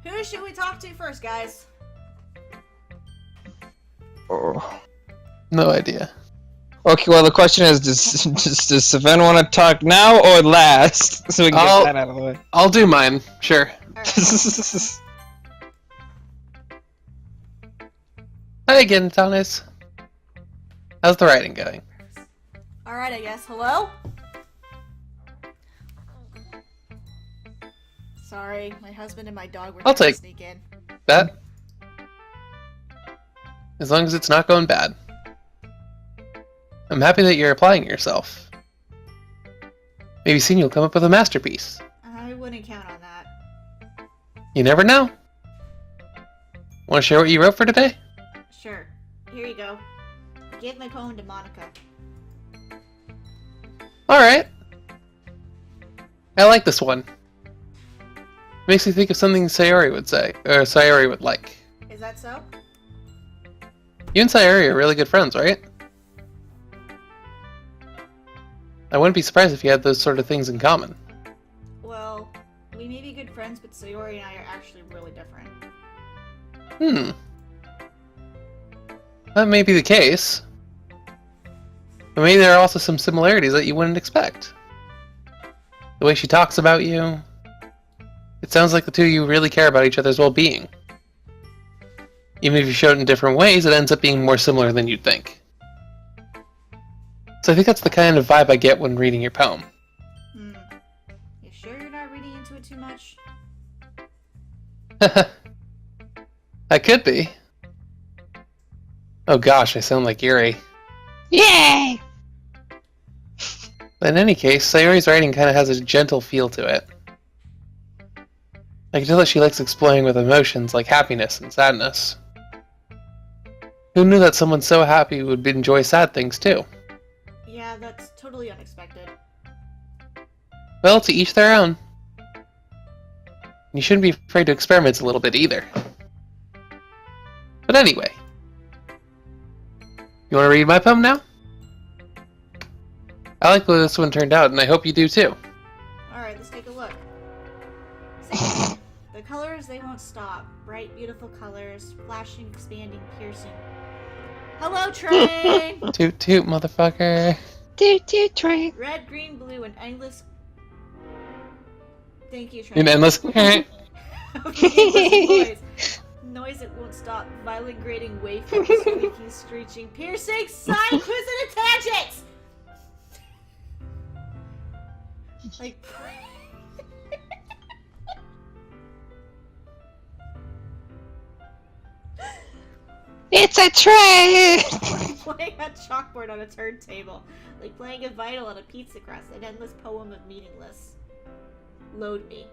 Who should we talk to first, guys? Oh. No idea. Okay, well the question is, does Savannah want to talk now or last? So we can get that out of the way. I'll do mine, sure. Right. Hi again, Etanes. How's the writing going? Alright, I guess. Hello? Sorry, my husband and my dog were trying to sneak in. That? As long as it's not going bad. I'm happy that you're applying yourself. Maybe soon you'll come up with a masterpiece. I wouldn't count on that. You never know. Want to share what you wrote for today? Sure. Here you go. I gave my poem to Monica. Alright. I like this one. Makes me think of something Sayori would say, or Sayori would like. Is that so? You and Sayori are really good friends, right? I wouldn't be surprised if you had those sort of things in common. Well, we may be good friends, but Sayori and I are actually really different. That may be the case. But maybe there are also some similarities that you wouldn't expect. The way she talks about you. It sounds like the two of you really care about each other's well-being. Even if you show it in different ways, it ends up being more similar than you'd think. So I think that's the kind of vibe I get when reading your poem. You sure you're not reading into it too much? I could be. Oh gosh, I sound like Yuri. Yay! But in any case, Sayori's writing kind of has a gentle feel to it. I can tell that she likes exploring with emotions like happiness and sadness. Who knew that someone so happy would enjoy sad things too? Yeah, that's totally unexpected. Well, to each their own. You shouldn't be afraid to experiment a little bit either. But anyway. You want to read my poem now? I like the way this one turned out, and I hope you do too. Alright, let's take a look. See, the colors, they won't stop. Bright, beautiful colors, flashing, expanding, piercing. Hello, train! Toot toot, motherfucker. Toot toot train. Red, green, blue, and endless... Thank you, train. An endless... Endless noise. Noise that won't stop. Violent grating, wafing, squeaking, screeching, piercing, side quiz and tangents! Like... It's a train! Playing a chalkboard on a turntable. Like playing a vinyl on a pizza crust. An endless poem of meaningless. Load me.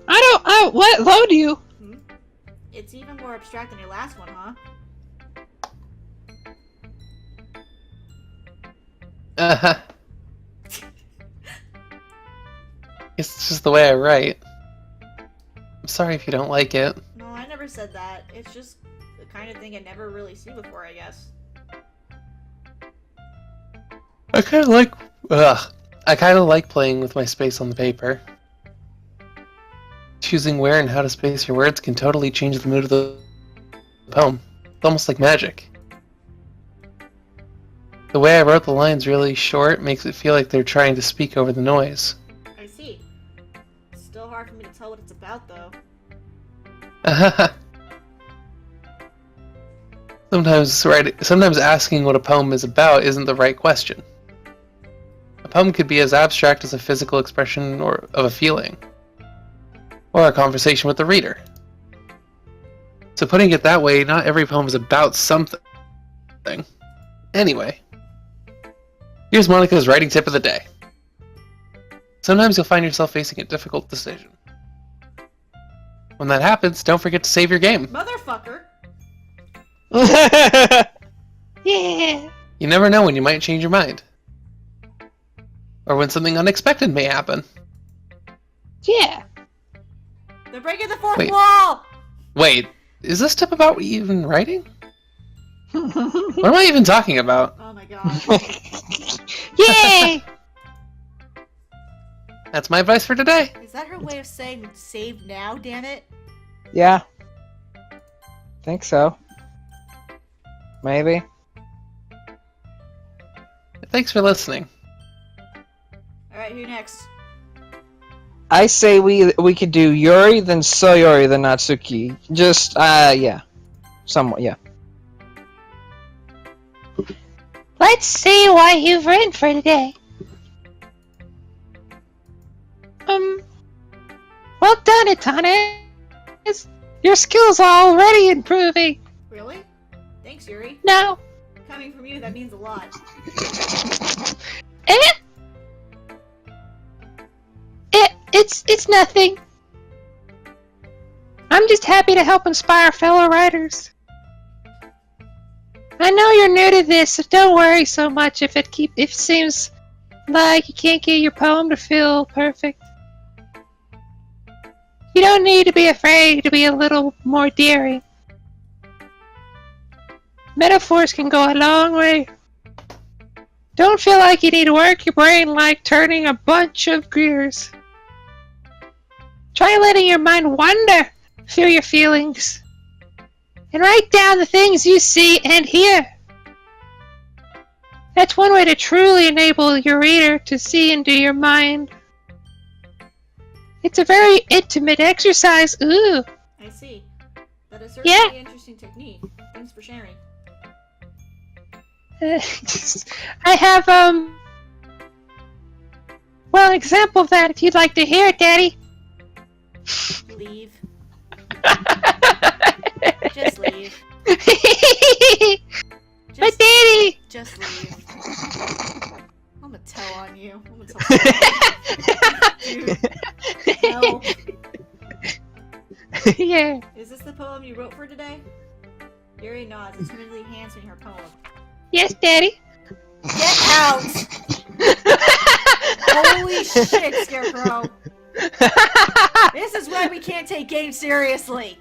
What? Load you? It's even more abstract than your last one, huh? Uh-huh. It's just the way I write. I'm sorry if you don't like it. No, I never said that. It's just the kind of thing I never really seen before, I guess. I kind of like playing with my space on the paper. Choosing where and how to space your words can totally change the mood of the poem. It's almost like magic. The way I wrote the lines really short makes it feel like they're trying to speak over the noise. I see. It's still hard for me to tell what it's about, though. Sometimes asking what a poem is about isn't the right question. A poem could be as abstract as a physical expression of a feeling, or a conversation with the reader. So putting it that way, not every poem is about something. Anyway, here's Monica's writing tip of the day. Sometimes you'll find yourself facing a difficult decision. When that happens, don't forget to save your game. Motherfucker! Yeah! You never know when you might change your mind. Or when something unexpected may happen. Yeah! They're breaking the fourth wall! Wait, is this tip about even writing? What am I even talking about? Oh my god. Yay! That's my advice for today. Is that her way of saying save now, damn it? Yeah. Think so. Maybe. Thanks for listening. Alright, who next? I say we could do Yuri, then Soyori, then Natsuki. Just, yeah. Somewhat, yeah. Let's see what you've written for today. Well done, Etanes. Your skills are already improving. Really? Thanks, Yuri. Now, Coming from you, that means a lot. it's nothing. I'm just happy to help inspire fellow writers. I know you're new to this, so don't worry so much if it seems like you can't get your poem to feel perfect. You don't need to be afraid to be a little more daring. Metaphors can go a long way. Don't feel like you need to work your brain like turning a bunch of gears. Try letting your mind wander through your feelings. And write down the things you see and hear. That's one way to truly enable your reader to see into your mind. It's a very intimate exercise. Ooh. I see. That is certainly Yeah. an interesting technique. Thanks for sharing. I have, well, an example of that if you'd like to hear it, Daddy. Leave. Just leave. My daddy! Just leave. I'm gonna tell on you. I'm gonna tell Dude. No. Yeah. Is this the poem you wrote for today? Yuri nods and timidly hands me her poem. Yes, Daddy. Get out! Holy shit, Scarecrow! This is why we can't take games seriously!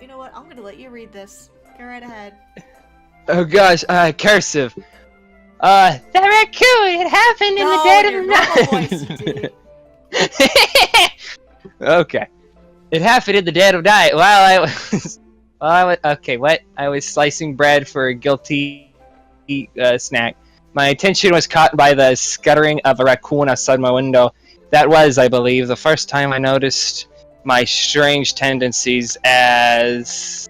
You know what? I'm gonna let you read this. Go right ahead. Oh gosh, cursive. The raccoon! It happened in the dead of the night! Okay. It happened in the dead of night while I was okay, what? I was slicing bread for a guilty snack. My attention was caught by the scuttering of a raccoon outside my window. That was, I believe, the first time I noticed my strange tendencies as...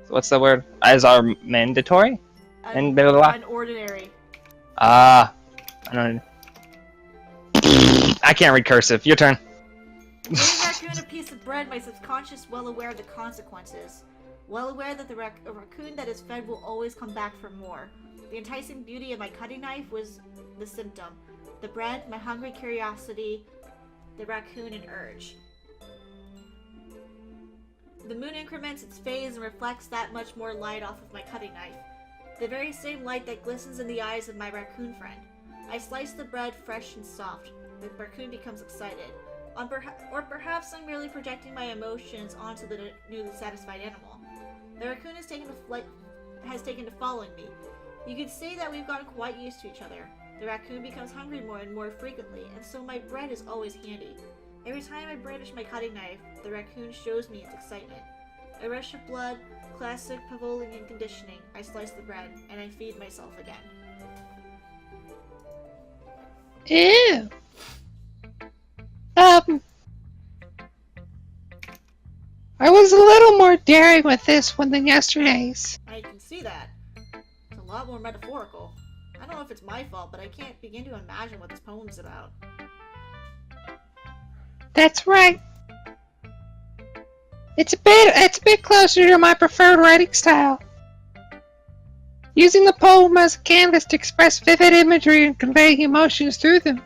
what's the word? As are mandatory? And blah, blah, blah. Unordinary. I don't... I can't read cursive. Your turn. Giving raccoon a piece of bread, my subconscious well aware of the consequences. Well aware that a raccoon that is fed will always come back for more. The enticing beauty of my cutting knife was the symptom. The bread, my hungry curiosity, the raccoon an urge. The moon increments its phase and reflects that much more light off of my cutting knife. The very same light that glistens in the eyes of my raccoon friend. I slice the bread fresh and soft. The raccoon becomes excited. Or perhaps I'm merely projecting my emotions onto the newly satisfied animal. The raccoon has taken to following me. You could say that we've gotten quite used to each other. The raccoon becomes hungry more and more frequently, and so my bread is always handy. Every time I brandish my cutting knife, the raccoon shows me its excitement. A rush of blood, classic Pavlovian conditioning. I slice the bread, and I feed myself again. Ew. I was a little more daring with this one than yesterday's. I can see that. It's a lot more metaphorical. I don't know if it's my fault, but I can't begin to imagine what this poem's about. That's right. It's a bit closer to my preferred writing style. Using the poem as a canvas to express vivid imagery and convey emotions through them.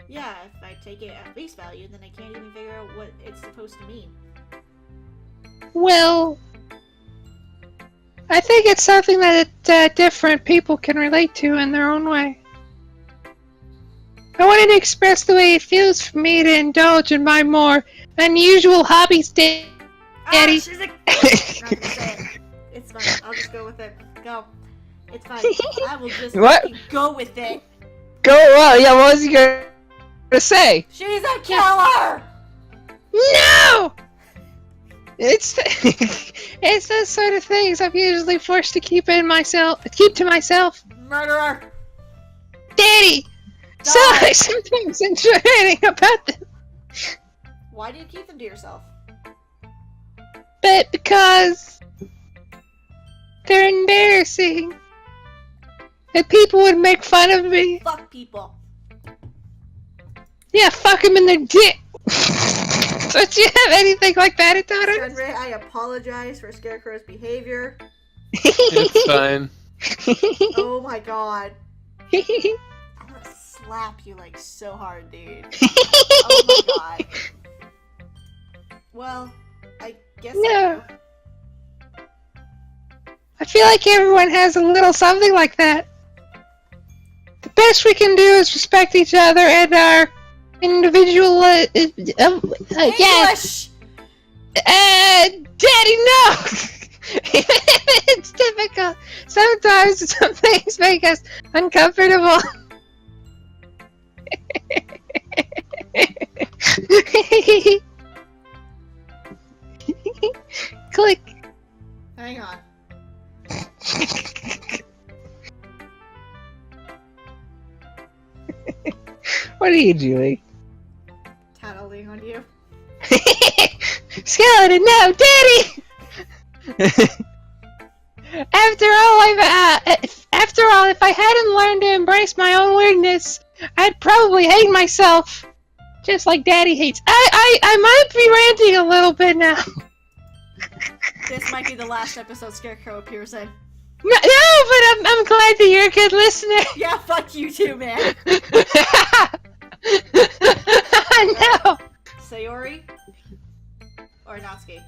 Yeah, if I take it at face value, then I can't even figure out what it's supposed to mean. Well, I think it's something that different people can relate to in their own way. I wanted to express the way it feels for me to indulge in my more unusual hobbies, Daddy. Ah, she's a... Not gonna say it. It's fine. I'll just go with it. Go. It's fine. I will just What? fucking go with it. Go well. Yeah, what was he gonna say? She's a killer! No! It's it's those sort of things I'm usually forced to keep to myself. Murderer! Daddy! So I sometimes enjoy reading about them, Why do you keep them to yourself? but because they're embarrassing. And people would make fun of me. Fuck people. Yeah, fuck them in their dick. Don't you have anything like that, Etanes? Sundray, I apologize for Scarecrow's behavior. It's fine. Oh my god. I'm gonna slap you like so hard, dude. Oh my god. Well, I guess No. I feel like everyone has a little something like that. The best we can do is respect each other and our individual, yeah. English! Daddy, no! It's difficult. Sometimes some things make us uncomfortable. Click. Hang on. What are you doing? Tattling on you. Skeleton, no, Daddy! After all, if I hadn't learned to embrace my own weirdness, I'd probably hate myself. Just like Daddy hates. I might be ranting a little bit now. This might be the last episode Scarecrow appears in. No, but I'm glad that you're a good listener. Yeah, fuck you too, man. No. Sayori? Or Natsuki?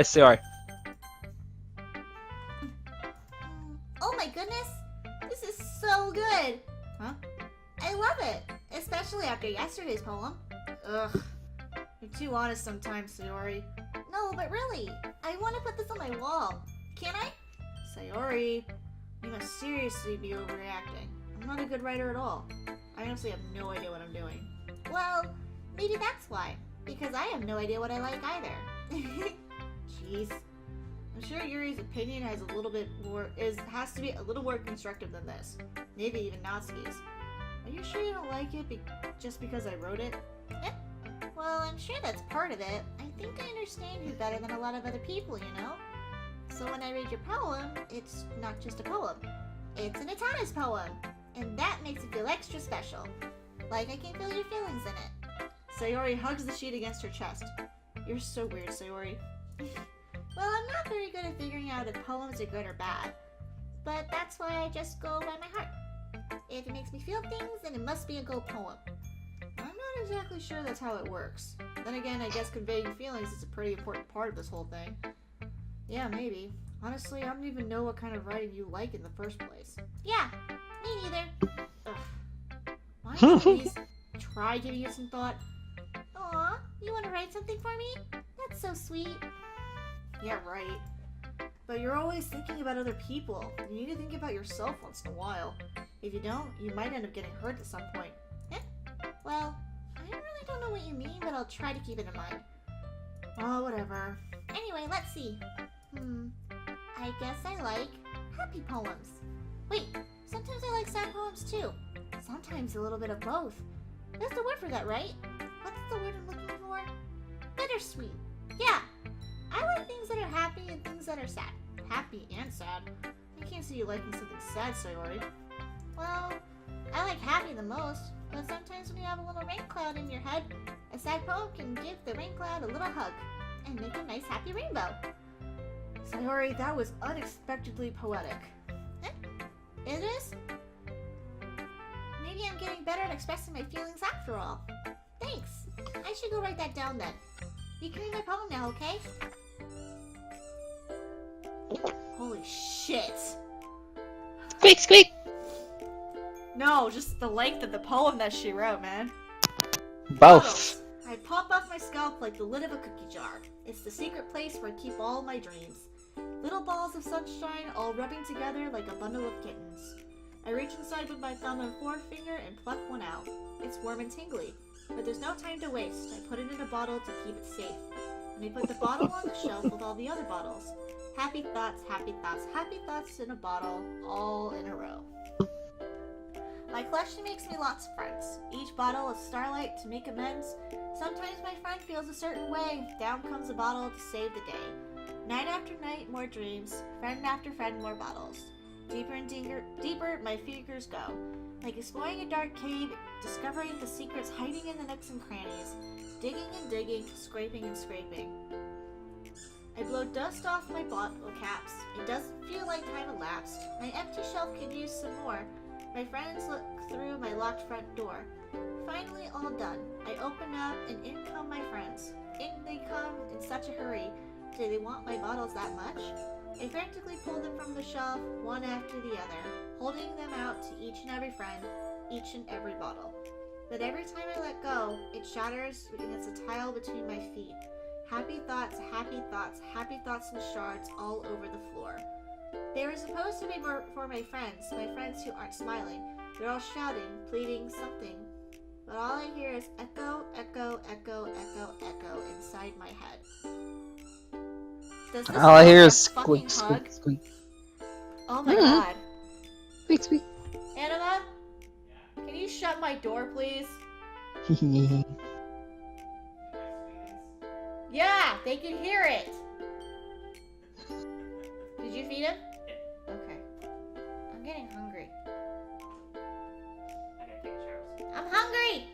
Sorry. Oh my goodness! This is so good! Huh? I love it! Especially after yesterday's poem. Ugh. You're too honest sometimes, Sayori. No, but really, I want to put this on my wall. Can I? Sayori, you must seriously be overreacting. I'm not a good writer at all. I honestly have no idea what I'm doing. Well, maybe that's why. Because I have no idea what I like either. Jeez. I'm sure Yuri's opinion has a little bit more has to be a little more constructive than this. Maybe even Natsuki's. Are you sure you don't like it just because I wrote it? Eh? Well, I'm sure that's part of it. I think I understand you better than a lot of other people, you know? So when I read your poem, it's not just a poem. It's an Etanes poem. And that makes it feel extra special. Like I can feel your feelings in it. Sayori hugs the sheet against her chest. You're so weird, Sayori. Well, I'm not very good at figuring out if poems are good or bad. But that's why I just go by my heart. If it makes me feel things, then it must be a good poem. I'm not exactly sure that's how it works. Then again, I guess conveying feelings is a pretty important part of this whole thing. Yeah, maybe. Honestly, I don't even know what kind of writing you like in the first place. Yeah, me neither. Ugh. Why don't you please try giving it some thought? Aw, you want to write something for me? That's so sweet. Yeah, right. But you're always thinking about other people. You need to think about yourself once in a while. If you don't, you might end up getting hurt at some point. Eh? Well, I really don't know what you mean, but I'll try to keep it in mind. Oh, whatever. Anyway, let's see. I guess I like happy poems. Wait, sometimes I like sad poems too. Sometimes a little bit of both. There's the word for that, right? What's the word I'm looking for? Bittersweet. Yeah. I like things that are happy and things that are sad. Happy and sad. I can't see you liking something sad, Sayori. Well, I like happy the most, but sometimes when you have a little rain cloud in your head, a sad poem can give the rain cloud a little hug and make a nice happy rainbow. Sayori, that was unexpectedly poetic. Eh? It is? Maybe I'm getting better at expressing my feelings after all. Thanks. I should go write that down then. You can read my poem now, okay? Holy shit. Squeak, squeak. No, just the length of the poem that she wrote, man. Both. I pop off my scalp like the lid of a cookie jar. It's the secret place where I keep all my dreams. Little balls of sunshine all rubbing together like a bundle of kittens. I reach inside with my thumb and forefinger and pluck one out. It's warm and tingly, but there's no time to waste. I put it in a bottle to keep it safe. And I put the bottle on the shelf with all the other bottles. Happy thoughts, happy thoughts, happy thoughts in a bottle, all in a row. My collection makes me lots of friends. Each bottle is starlight to make amends. Sometimes my friend feels a certain way. Down comes a bottle to save the day. Night after night, more dreams. Friend after friend, more bottles. Deeper and deeper my fingers go. Like exploring a dark cave, discovering the secrets hiding in the nooks and crannies. Digging and digging, scraping and scraping. I blow dust off my bottle caps. It doesn't feel like time elapsed. My empty shelf could use some more. My friends look through my locked front door. Finally all done. I open up and in come my friends. In they come in such a hurry. Do they want my bottles that much? I frantically pull them from the shelf, one after the other, holding them out to each and every friend, each and every bottle. But every time I let go, it shatters against a tile between my feet. Happy thoughts, happy thoughts, happy thoughts in shards all over the floor. They were supposed to be for my friends who aren't smiling. They're all shouting, pleading something. But all I hear is echo, echo, echo, echo, echo inside my head. Does this All I hear sound is like a fucking squeak, hug? squeak, Oh my god. Squeak, squeak. Anima? Can you shut my door, please? squeak. Yeah, they can hear it. Did you feed him? Okay. I'm getting hungry. I'm hungry!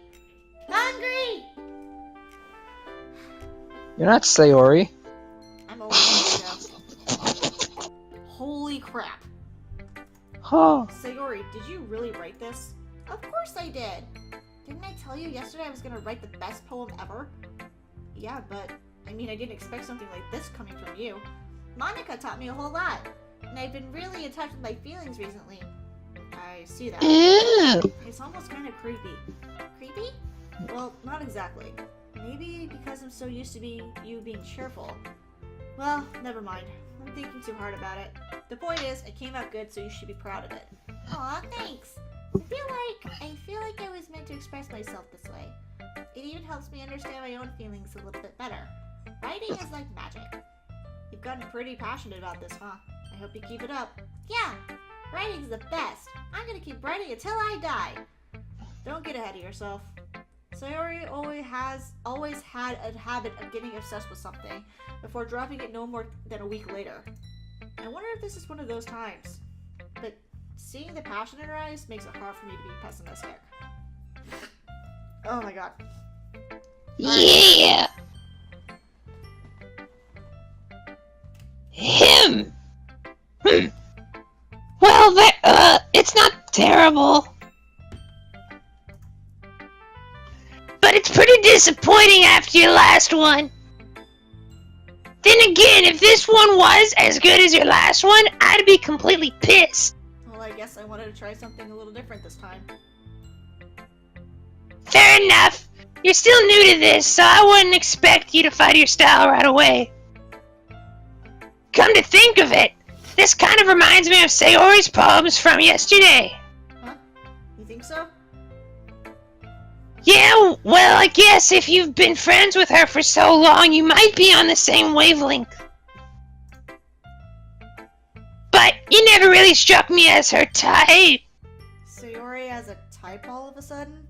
Hungry! You're not Sayori. I'm always hungry. Holy crap. Huh. Sayori, did you really write this? Of course I did. Didn't I tell you yesterday I was gonna write the best poem ever? Yeah, but I mean, I didn't expect something like this coming from you. Monica taught me a whole lot, and I've been really in touch with my feelings recently. I see that. Ew. It's almost kind of creepy. Creepy? Well, not exactly. Maybe because I'm so used to you being cheerful. Well, never mind. I'm thinking too hard about it. The point is, it came out good, so you should be proud of it. Aw, thanks. I feel like I was meant to express myself this way. It even helps me understand my own feelings a little bit better. Writing is like magic. You've gotten pretty passionate about this, huh? I hope you keep it up. Yeah, writing's the best. I'm gonna keep writing until I die. Don't get ahead of yourself. Sayori always had a habit of getting obsessed with something before dropping it no more than a week later. I wonder if this is one of those times. But seeing the passion in her eyes makes it hard for me to be pessimistic. Oh my god. Yeah. Him. Well, it's not terrible. But it's pretty disappointing after your last one. Then again, if this one was as good as your last one, I'd be completely pissed. Well, I guess I wanted to try something a little different this time. Fair enough. You're still new to this, so I wouldn't expect you to find your style right away. Come to think of it, this kind of reminds me of Sayori's poems from yesterday. Huh? You think so? Yeah, well, I guess if you've been friends with her for so long, you might be on the same wavelength. But you never really struck me as her type. Sayori has a type all of a sudden?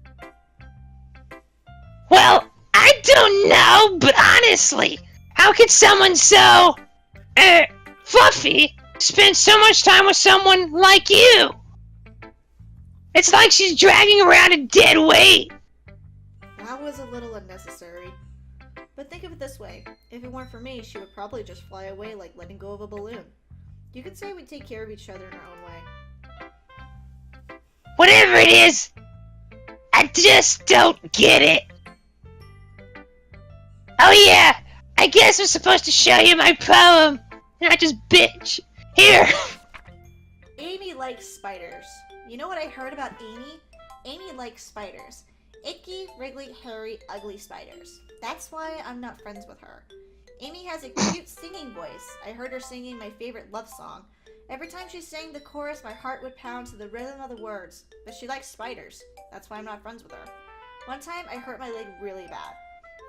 Well, I don't know, but honestly, how could someone so, fluffy spend so much time with someone like you? It's like she's dragging around a dead weight. That was a little unnecessary. But think of it this way. If it weren't for me, she would probably just fly away like letting go of a balloon. You could say we take care of each other in our own way. Whatever it is, I just don't get it. Oh yeah, I guess I'm supposed to show you my poem, not just bitch. Here. Amy likes spiders. You know what I heard about Amy? Amy likes spiders. Icky, wriggly, hairy, ugly spiders. That's why I'm not friends with her. Amy has a cute singing voice. I heard her singing my favorite love song. Every time she sang the chorus, my heart would pound to the rhythm of the words. But she likes spiders. That's why I'm not friends with her. One time, I hurt my leg really bad.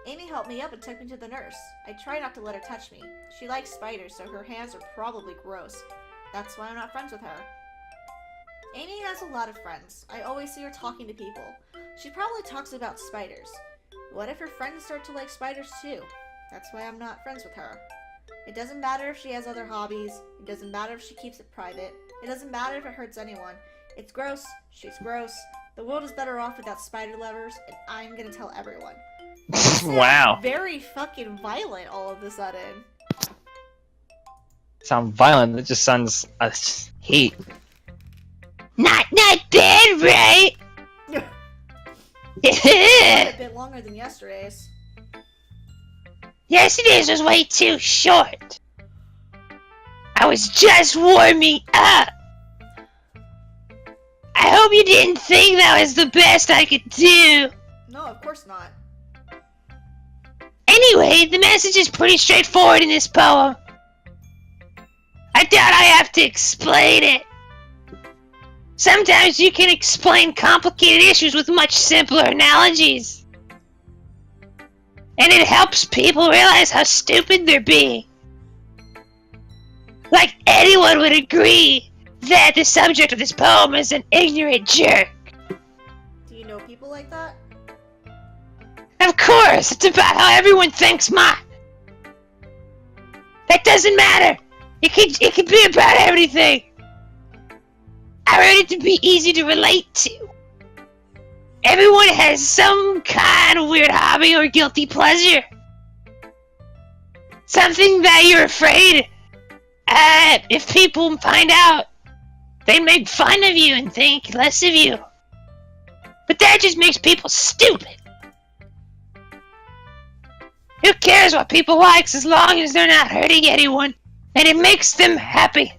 Amy helped me up and took me to the nurse. I try not to let her touch me. She likes spiders, so her hands are probably gross. That's why I'm not friends with her. Amy has a lot of friends. I always see her talking to people. She probably talks about spiders. What if her friends start to like spiders too? That's why I'm not friends with her. It doesn't matter if she has other hobbies. It doesn't matter if she keeps it private. It doesn't matter if it hurts anyone. It's gross. She's gross. The world is better off without spider lovers, and I'm gonna tell everyone. Wow. Very fucking violent all of a sudden. Sound violent. It just sounds hate. Not bad, right? A bit longer than yesterday's. Yesterday's was way too short. I was just warming up. I hope you didn't think that was the best I could do. No, of course not. Anyway, the message is pretty straightforward in this poem. I doubt I have to explain it. Sometimes you can explain complicated issues with much simpler analogies. And it helps people realize how stupid they're being. Like anyone would agree that the subject of this poem is an ignorant jerk. Do you know people like that? Of course, it's about how everyone thinks mine. That doesn't matter. It could be about everything. I wrote it to be easy to relate to. Everyone has some kind of weird hobby or guilty pleasure. Something that you're afraid if people find out, they make fun of you and think less of you. But that just makes people stupid. Who cares what people like as long as they're not hurting anyone and it makes them happy?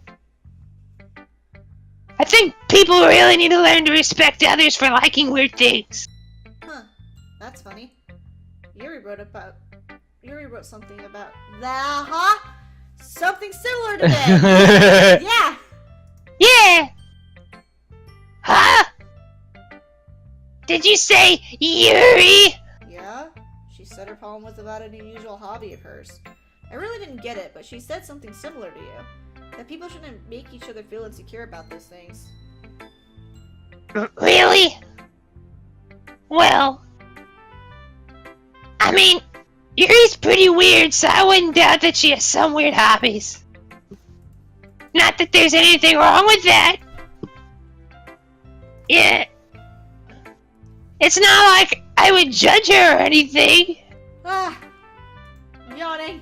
I think people really need to learn to respect others for liking weird things. Huh. That's funny. Yuri wrote something about that, huh? Something similar to that. Yeah. Yeah! Huh? Did you say Yuri? Yeah? She said her poem was about an unusual hobby of hers. I really didn't get it, but she said something similar to you. That people shouldn't make each other feel insecure about those things. Really? Well, I mean, Yuri's pretty weird, so I wouldn't doubt that she has some weird hobbies. Not that there's anything wrong with that. Yeah. It's not like I would judge her or anything. Ah! I'm yawning.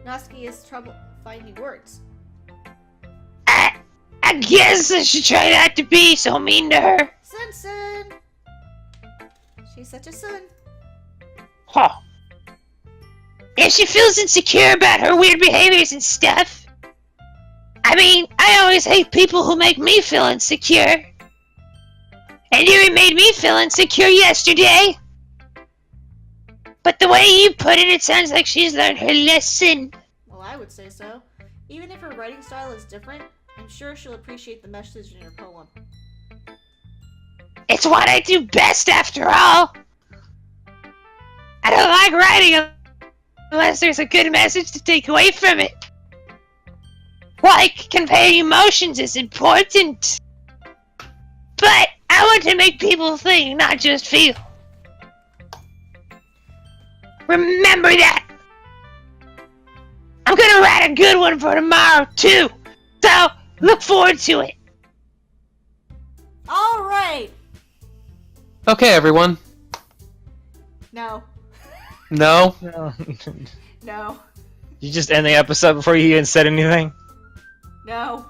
Natsuki has trouble finding words. I guess I should try not to be so mean to her. Sun. She's such a sun. Huh. If she feels insecure about her weird behaviors and stuff. I mean, I always hate people who make me feel insecure. And Yuri made me feel insecure yesterday. But the way you put it, it sounds like she's learned her lesson. Well, I would say so. Even if her writing style is different, I'm sure she'll appreciate the message in her poem. It's what I do best, after all. I don't like writing unless there's a good message to take away from it. Like, conveying emotions is important. But I want to make people think, not just feel. Remember that. I'm gonna write a good one for tomorrow, too. So, look forward to it. Alright! Okay, everyone. No. No? No. You just end the episode before you even said anything? No.